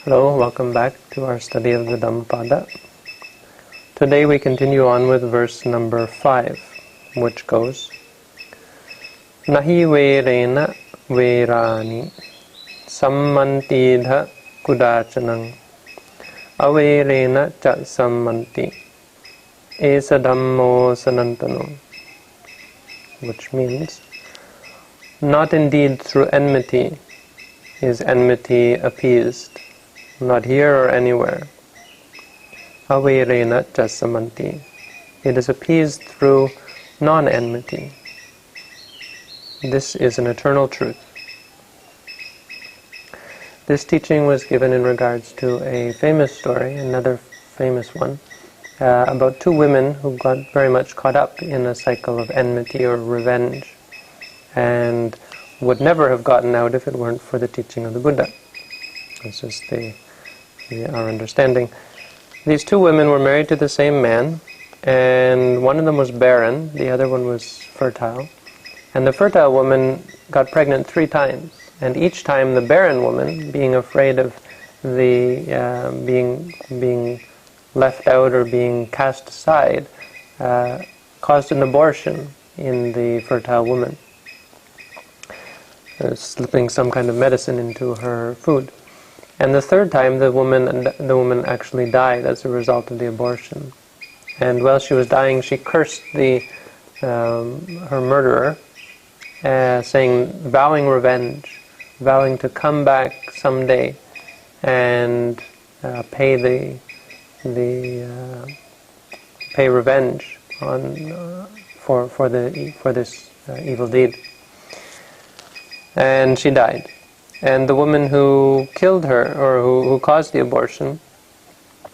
Hello, welcome back to our study of the Dhammapada. Today we continue on with verse number 5, which goes, Nahi verena verāni sammantīdha kudācanaṃ averena ca sammanti dhammo sanantano, which means, not indeed through enmity is enmity appeased, not here or anywhere. Averena ca sammanti. It is appeased through non-enmity. This is an eternal truth. This teaching was given in regards to a famous story, another famous one, about two women who got very much caught up in a cycle of enmity or revenge, and would never have gotten out if it weren't for the teaching of the Buddha. This is our understanding. These two women were married to the same man, and one of them was barren, the other one was fertile. And the fertile woman got pregnant 3 times, and each time the barren woman, being afraid of the being left out or being cast aside, caused an abortion in the fertile woman, slipping some kind of medicine into her food. And the 3rd time, the woman actually died as a result of the abortion. And while she was dying, she cursed her murderer, vowing revenge, vowing to come back someday and pay revenge for this evil deed. And she died. And the woman who killed her, or who caused the abortion,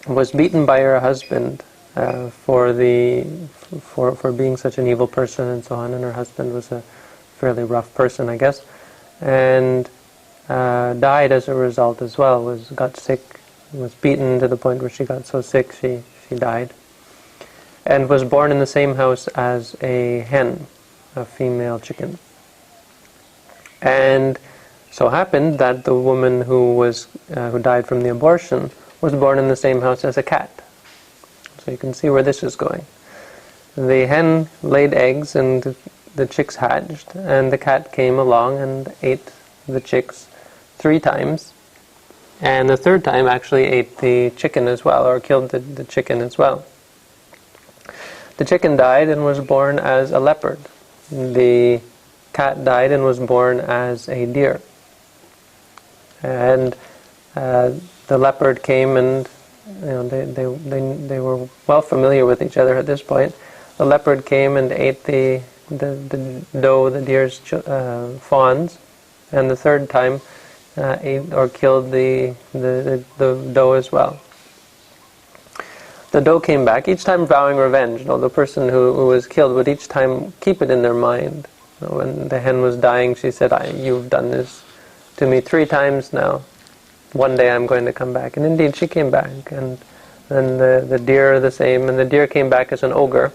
was beaten by her husband for being such an evil person and so on. And her husband was a fairly rough person, I guess, and died as a result as well. Got sick, was beaten to the point where she got so sick she died, and was born in the same house as a hen, a female chicken. And so happened that the woman who died from the abortion was born in the same house as a cat. So you can see where this is going. The hen laid eggs and the chicks hatched, and the cat came along and ate the chicks 3 times, and the 3rd time actually ate the chicken as well, or killed the chicken as well. The chicken died and was born as a leopard. The cat died and was born as a deer. And the leopard came, and they were well familiar with each other at this point. The leopard came and ate the doe, the deer's fawns, and the 3rd time ate or killed the doe as well. The doe came back, each time vowing revenge. The person who was killed would each time keep it in their mind. When the hen was dying, she said, "You've done this to me 3 times now. One day I'm going to come back." And indeed, she came back. And then the deer the same, and the deer came back as an ogre.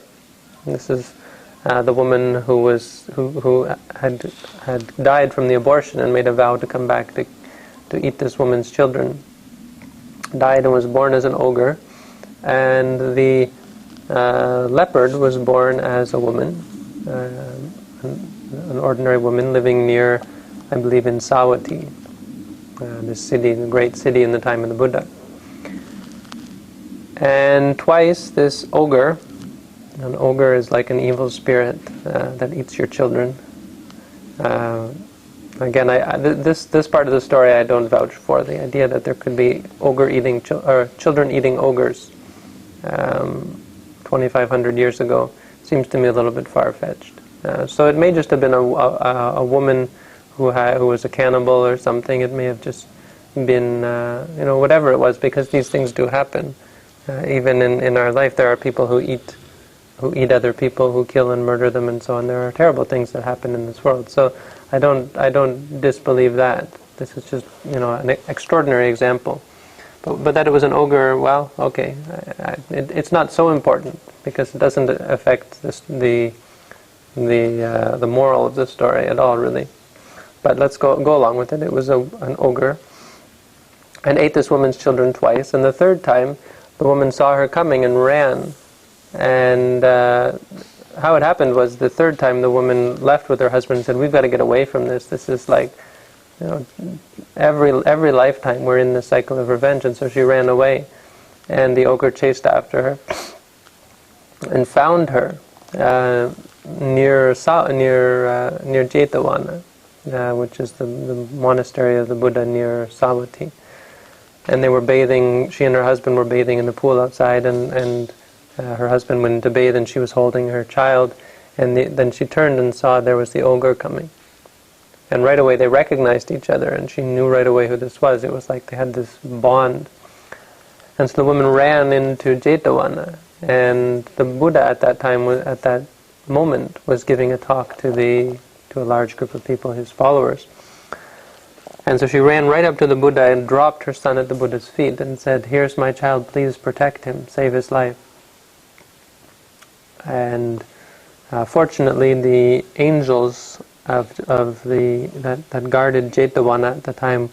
And this is the woman who had died from the abortion and made a vow to come back to eat this woman's children. Died and was born as an ogre. And the leopard was born as a woman, an ordinary woman living near, I believe, in Savatthi, this city, the great city in the time of the Buddha. And twice this ogre, an ogre is like an evil spirit that eats your children. Again, this part of the story I don't vouch for. The idea that there could be children eating ogres 2,500 years ago seems to me a little bit far-fetched. So it may just have been a woman who was a cannibal or something. It may have just been whatever it was, because these things do happen. Even in our life, there are people who eat other people, who kill and murder them, and so on. There are terrible things that happen in this world. So I don't disbelieve that. This is just an extraordinary example. But that it was an ogre, well, okay. It's not so important, because it doesn't affect the moral of the story at all, really. But let's go along with it. It was an ogre. and ate this woman's children twice. And the third time, the woman saw her coming and ran. And how it happened was, the third time the woman left with her husband and said, "We've got to get away from this. This is like, every lifetime we're in this cycle of revenge." And so she ran away. And the ogre chased after her and found her near Jetavana, which is the monastery of the Buddha near Savatthi. And they were bathing, she and her husband were bathing in the pool outside, and her husband went to bathe, and she was holding her child, and then she turned and saw there was the ogre coming. And right away they recognized each other, and she knew right away who this was. It was like they had this bond. And so the woman ran into Jetavana, and the Buddha at that time, at that moment, was giving a talk to a large group of people, his followers. And so she ran right up to the Buddha and dropped her son at the Buddha's feet and said, "Here's my child, please protect him, save his life." And fortunately, the angels that guarded Jetavana at the time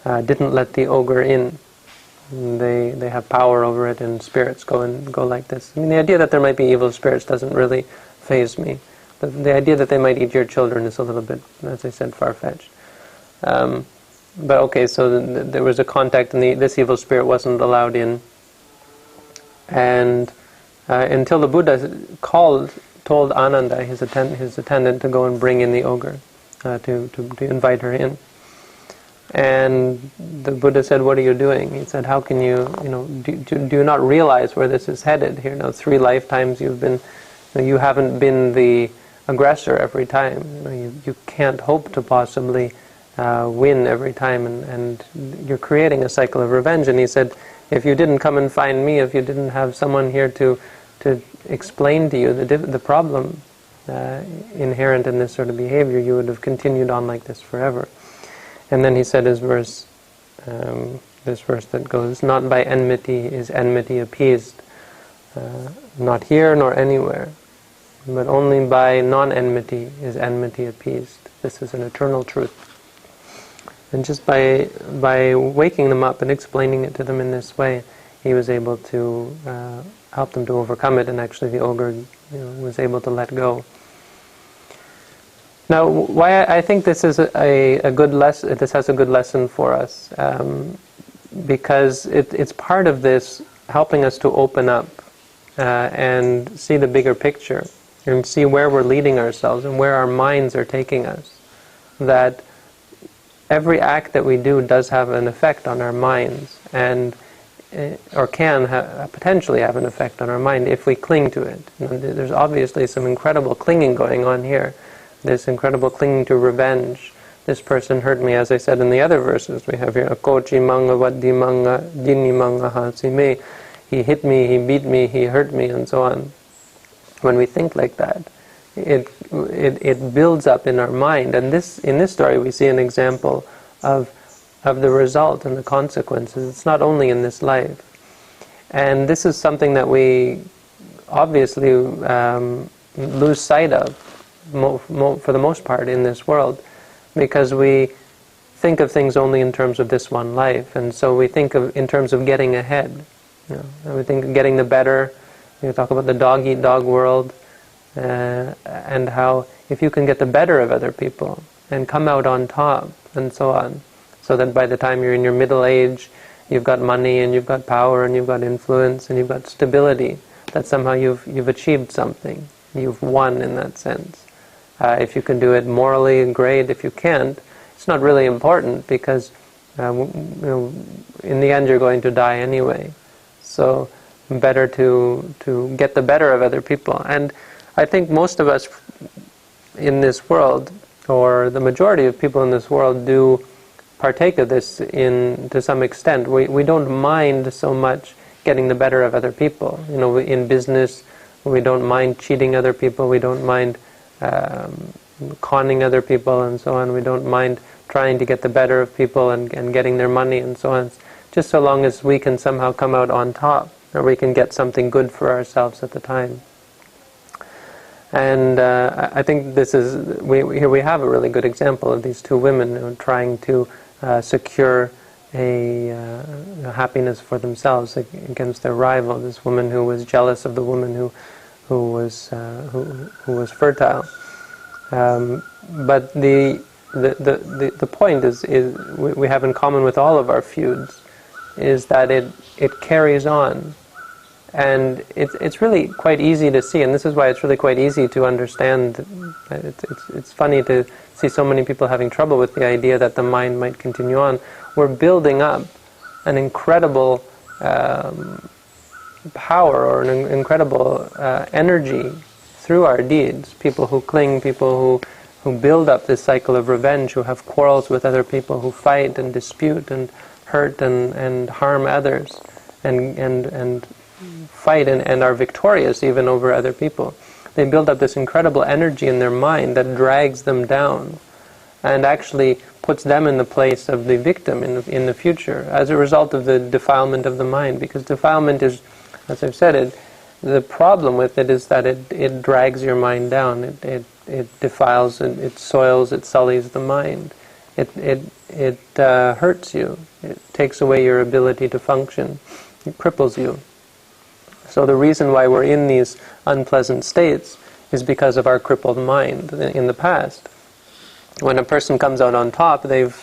didn't let the ogre in. They have power over it, and spirits go like this. I mean, the idea that there might be evil spirits doesn't really faze me. The idea that they might eat your children is a little bit, as I said, far-fetched. But okay, so there was a contact, and this evil spirit wasn't allowed in. And until the Buddha told Ananda, his attendant, to go and bring in the ogre, to invite her in. And the Buddha said, "What are you doing?" He said, "How can you, do you not realize where this is headed here? 3 lifetimes you haven't been the aggressor every time. You can't hope to possibly win every time, and you're creating a cycle of revenge." And he said, "If you didn't come and find me, if you didn't have someone here to explain to you the problem inherent in this sort of behavior, you would have continued on like this forever." And then he said this verse that goes, "Not by enmity is enmity appeased, not here nor anywhere, but only by non-enmity is enmity appeased. This is an eternal truth." And just by waking them up and explaining it to them in this way, he was able to help them to overcome it, and actually the ogre was able to let go. Now, why I think this is a good lesson. This has a good lesson for us, because it's part of this helping us to open up and see the bigger picture, and see where we're leading ourselves and where our minds are taking us. That every act that we do does have an effect on our minds, and or can potentially have an effect on our mind if we cling to it. There's obviously some incredible clinging going on here. This incredible clinging to revenge. This person hurt me, as I said in the other verses we have here. Akochi manga vaddi manga dini manga hasi me. He hit me, he beat me, he hurt me, and so on. When we think like that, it builds up in our mind. And in this story we see an example of the result and the consequences. It's not only in this life. And this is something that we obviously lose sight of for the most part in this world, because we think of things only in terms of this one life, and so we think of in terms of getting ahead. And we think of getting the better. We talk about the dog-eat-dog world, and how if you can get the better of other people and come out on top, and so on, so that by the time you're in your middle age, you've got money and you've got power and you've got influence and you've got stability, that somehow you've achieved something. You've won in that sense. If you can do it morally, great. If you can't, it's not really important, because in the end you're going to die anyway. So better to get the better of other people. And I think most of us in this world, or the majority of people in this world, do partake of this to some extent. We don't mind so much getting the better of other people. In business, we don't mind cheating other people. We don't mind conning other people, and so on. We don't mind trying to get the better of people and getting their money, and so on. Just so long as we can somehow come out on top, or we can get something good for ourselves at the time. And I think this is here we have a really good example of these two women trying to secure happiness for themselves against their rival. This woman who was jealous of the woman who was fertile. But the point is we have in common with all of our feuds is that it carries on. And it's really quite easy to see, and this is why it's really quite easy to understand. It's funny to see so many people having trouble with the idea that the mind might continue on. We're building up an incredible power or an incredible energy through our deeds. People who cling, people who build up this cycle of revenge, who have quarrels with other people, who fight and dispute and hurt and harm others, and fight and are victorious even over other people. They build up this incredible energy in their mind that drags them down and actually puts them in the place of the victim in the future as a result of the defilement of the mind. Because defilement is, as I've said, the problem with it is that it drags your mind down. It defiles, it soils, it sullies the mind. It hurts you. It takes away your ability to function. It cripples you. So the reason why we're in these unpleasant states is because of our crippled mind in the past. When a person comes out on top, they've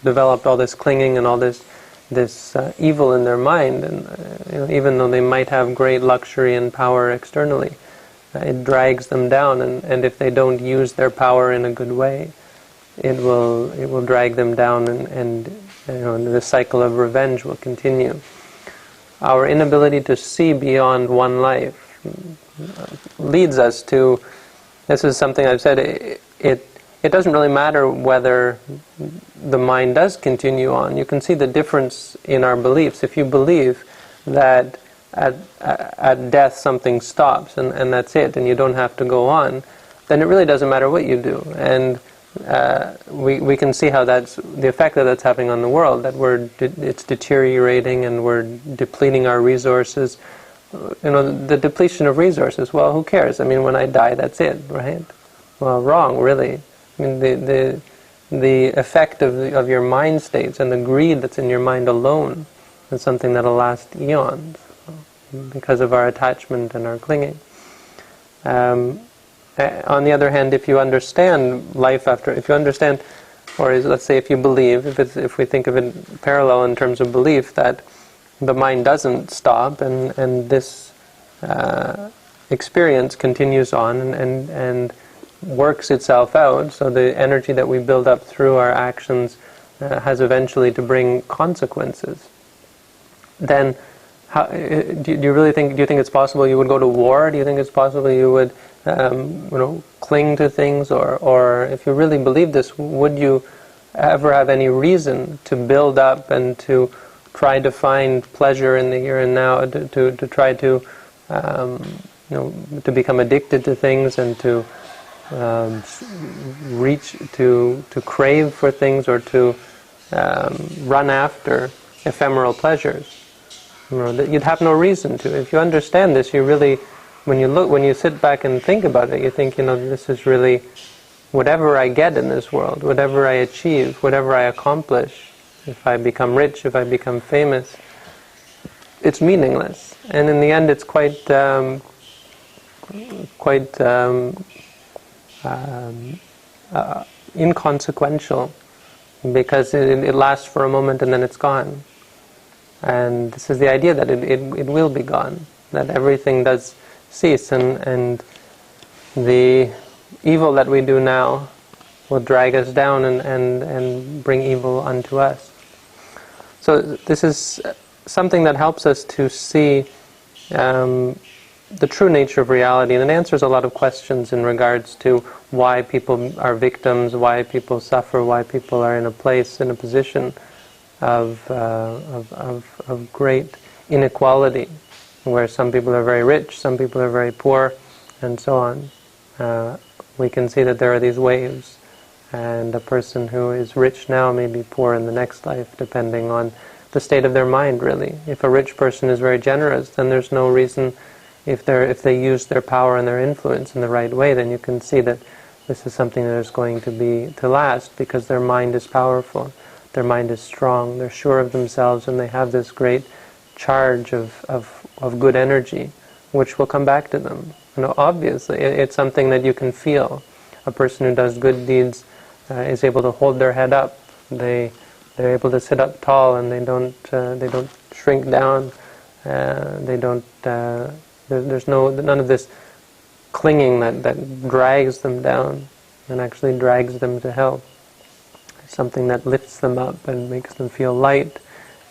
developed all this clinging and all this evil in their mind, and even though they might have great luxury and power externally, it drags them down. And if they don't use their power in a good way, it will drag them down, and the cycle of revenge will continue. Our inability to see beyond one life leads us to, this is something I've said, it doesn't really matter whether the mind does continue on. You can see the difference in our beliefs. If you believe that at death something stops and that's it, and you don't have to go on, then it really doesn't matter what you do. And we can see how that's the effect that's having on the world, that it's deteriorating and we're depleting our resources. The depletion of resources, well, who cares? I mean, when I die, that's it, right? Well, wrong, really. I mean, the effect of your mind states and the greed that's in your mind alone is something that'll last eons because of our attachment and our clinging. On the other hand, if you understand life after, if you understand, or let's say if you believe, if we think of it parallel in terms of belief, that the mind doesn't stop and this experience continues on and works itself out, so the energy that we build up through our actions has eventually to bring consequences, then do you really think? Do you think it's possible you would go to war? Do you think it's possible you would cling to things, or if you really believe this, would you ever have any reason to build up and to try to find pleasure in the here and now, to try to to become addicted to things and to reach to crave for things, or to run after ephemeral pleasures? You'd have no reason to. If you understand this, you really, when you sit back and think about it, you think, this is really, whatever I get in this world, whatever I achieve, whatever I accomplish, if I become rich, if I become famous, it's meaningless. And in the end, it's quite inconsequential, because it lasts for a moment and then it's gone. And this is the idea that it will be gone, that everything does cease, and the evil that we do now will drag us down and bring evil unto us. So this is something that helps us to see the true nature of reality, and it answers a lot of questions in regards to why people are victims, why people suffer, why people are in a place, in a position of great inequality, where some people are very rich, some people are very poor, and so on. We can see that there are these waves, and a person who is rich now may be poor in the next life, depending on the state of their mind, really. If a rich person is very generous, then there's no reason, if they use their power and their influence in the right way, then you can see that this is something that is going to last, because their mind is powerful. their mind is strong, they're sure of themselves, and they have this great charge of good energy, which will come back to them. Obviously, it's something that you can feel. A person who does good deeds is able to hold their head up. They're able to sit up tall, and they don't shrink down. There's none of this clinging that drags them down and actually drags them to hell. It's something that lifts them up and makes them feel light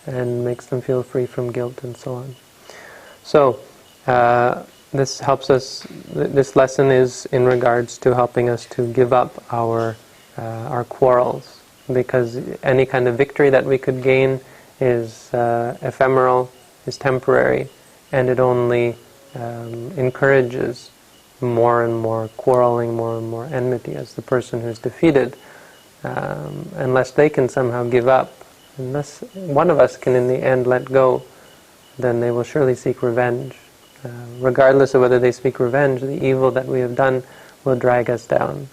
and makes them feel free from guilt and so on. So this helps us. This lesson is in regards to helping us to give up our quarrels, because any kind of victory that we could gain is ephemeral, is temporary, and it only encourages more and more quarreling, more and more enmity, as the person who's defeated, unless they can somehow give up, unless one of us can in the end let go, then they will surely seek revenge. Regardless of whether they seek revenge, the evil that we have done will drag us down,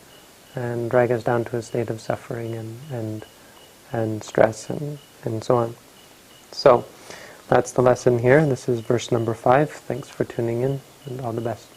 and drag us down to a state of suffering and stress and so on. So that's the lesson here. This is verse number 5. Thanks for tuning in, and all the best.